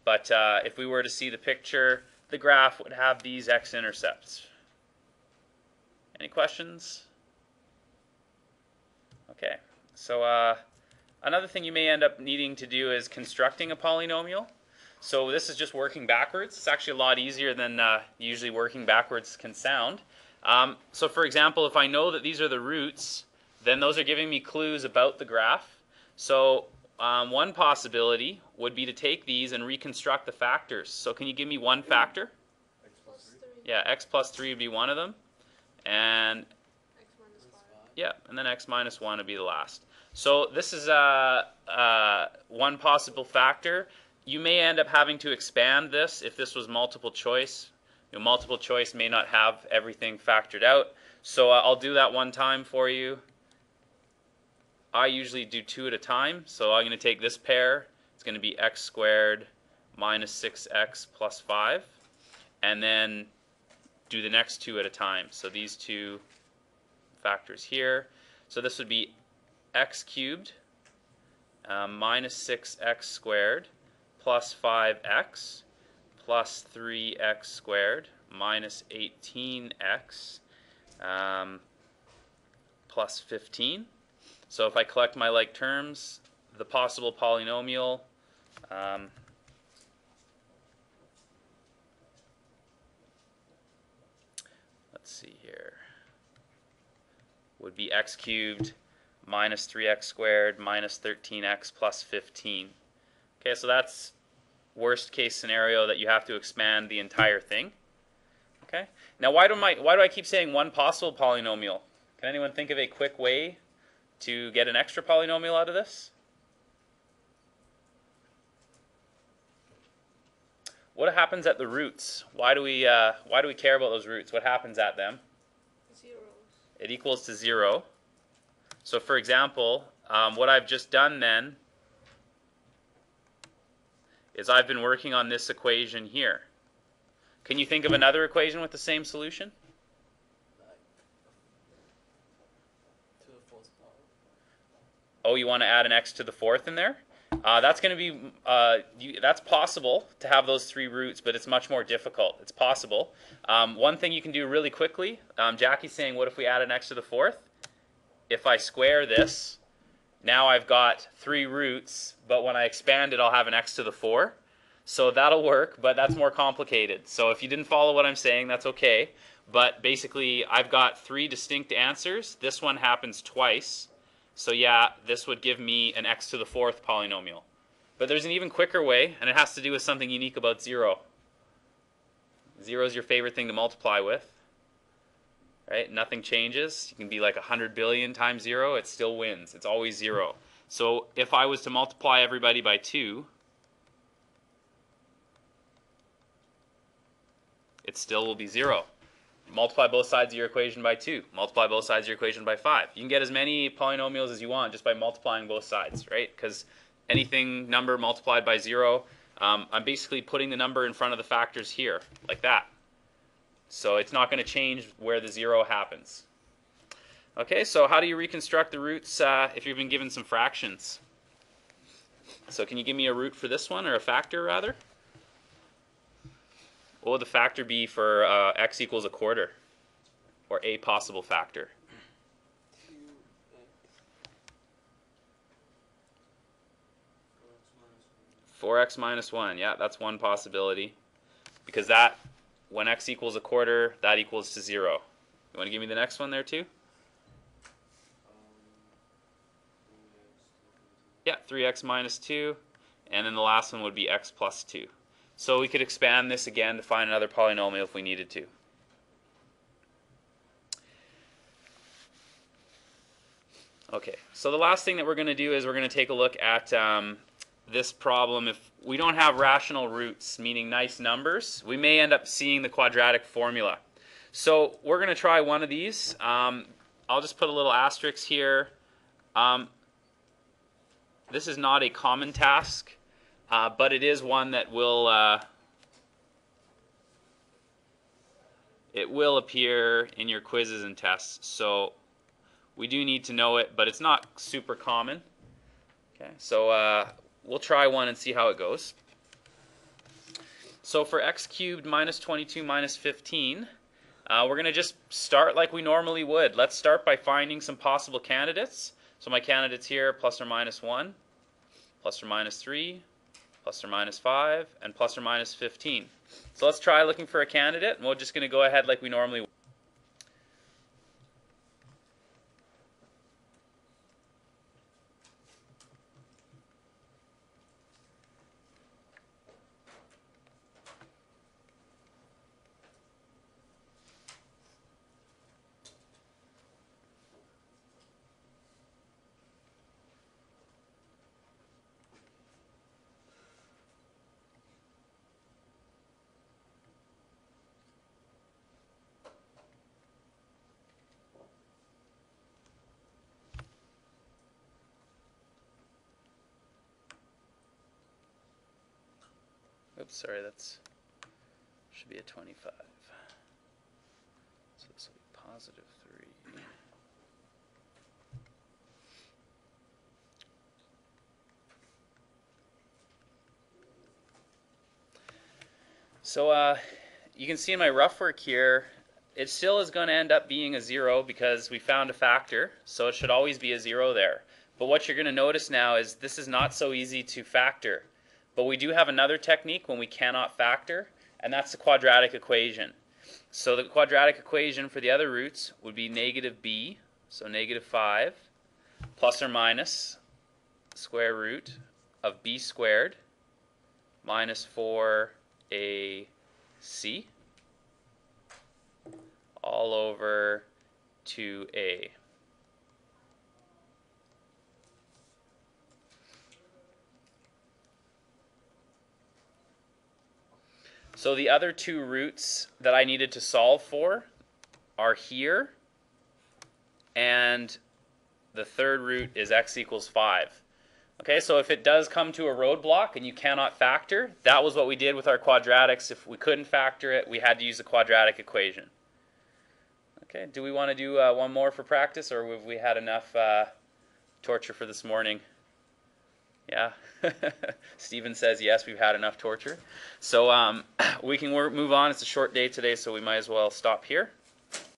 But if we were to see the picture, the graph would have these x-intercepts. Any questions? Okay, so another thing you may end up needing to do is constructing a polynomial. So this is just working backwards. It's actually a lot easier than usually working backwards can sound. So for example, if I know that these are the roots, then those are giving me clues about the graph. So one possibility would be to take these and reconstruct the factors. So can you give me one factor? X plus 3. Yeah, x plus 3 would be one of them. And X minus 5. yeah, and then x minus 1 would be the last. So this is one possible factor. You may end up having to expand this if this was multiple choice. Multiple choice may not have everything factored out. So I'll do that one time for you. I usually do 2 at a time. So I'm going to take this pair. It's going to be x squared minus 6x plus 5. And then do the next 2 at a time. So these two factors here. So this would be x cubed minus 6x squared plus 5x plus 3x squared minus 18x plus 15. So if I collect my like terms, the possible polynomial let's see here, would be x cubed minus 3x squared minus 13x plus 15. Okay, so that's worst case scenario that you have to expand the entire thing. Okay, now why do I keep saying one possible polynomial? Can anyone think of a quick way to get an extra polynomial out of this? What happens at the roots? Why do we care about those roots? What happens at them? Zeros. It equals to 0. So for example, what I've just done then is I've been working on this equation here. Can you think of another equation with the same solution? Oh, you want to add an x to the fourth in there? That's going to be, that's possible to have those 3 roots, but it's much more difficult. It's possible. One thing you can do really quickly, Jackie's saying, what if we add an x to the fourth? If I square this, now I've got 3 roots, but when I expand it, I'll have an x to the 4. So that'll work, but that's more complicated. So if you didn't follow what I'm saying, that's okay. But basically, I've got 3 distinct answers. This one happens twice. So yeah, this would give me an x to the 4th polynomial. But there's an even quicker way, and it has to do with something unique about 0. 0 is your favorite thing to multiply with. Right? Nothing changes. You can be like 100 billion times 0, it still wins. It's always 0. So if I was to multiply everybody by 2, it still will be 0. Multiply both sides of your equation by 2. Multiply both sides of your equation by 5. You can get as many polynomials as you want just by multiplying both sides, right? Because anything number multiplied by 0, I'm basically putting the number in front of the factors here, like that. So it's not going to change where the 0 happens. Okay, so how do you reconstruct the roots if you've been given some fractions? So can you give me a root for this one, or a factor rather? What would the factor be for x equals a quarter, or a possible factor? 4x minus 1. Yeah, that's one possibility. Because that, when x equals a quarter, that equals to 0. You want to give me the next one there too? Yeah, 3x minus 2. And then the last one would be x plus 2. So we could expand this again to find another polynomial if we needed to. Okay, so the last thing that we're going to do is we're going to take a look at this problem. If we don't have rational roots, meaning nice numbers, we may end up seeing the quadratic formula. So we're going to try one of these. I'll just put a little asterisk here. This is not a common task, but it is one that will it will appear in your quizzes and tests. So we do need to know it, but it's not super common. Okay, so we'll try one and see how it goes. So for x cubed minus 22 minus 15, we're going to just start like we normally would. Let's start by finding some possible candidates. So my candidates here, plus or minus 1, plus or minus 3, plus or minus 5, and plus or minus 15. So let's try looking for a candidate, and we're just going to go ahead like we normally would. Oops, sorry, that's should be a 25. So this will be positive 3. So you can see in my rough work here, it still is going to end up being a 0 because we found a factor, so it should always be a 0 there. But what you're going to notice now is this is not so easy to factor. But we do have another technique when we cannot factor, and that's the quadratic equation. So the quadratic equation for the other roots would be negative b, so negative 5, plus or minus square root of b squared minus 4ac all over 2a. So the other two roots that I needed to solve for are here, and the third root is x equals 5. Okay, so if it does come to a roadblock and you cannot factor, that was what we did with our quadratics. If we couldn't factor it, we had to use the quadratic equation. Okay, do we want to do one more for practice, or have we had enough torture for this morning? Yeah, Stephen says yes, we've had enough torture. So we can move on. It's a short day today, so we might as well stop here.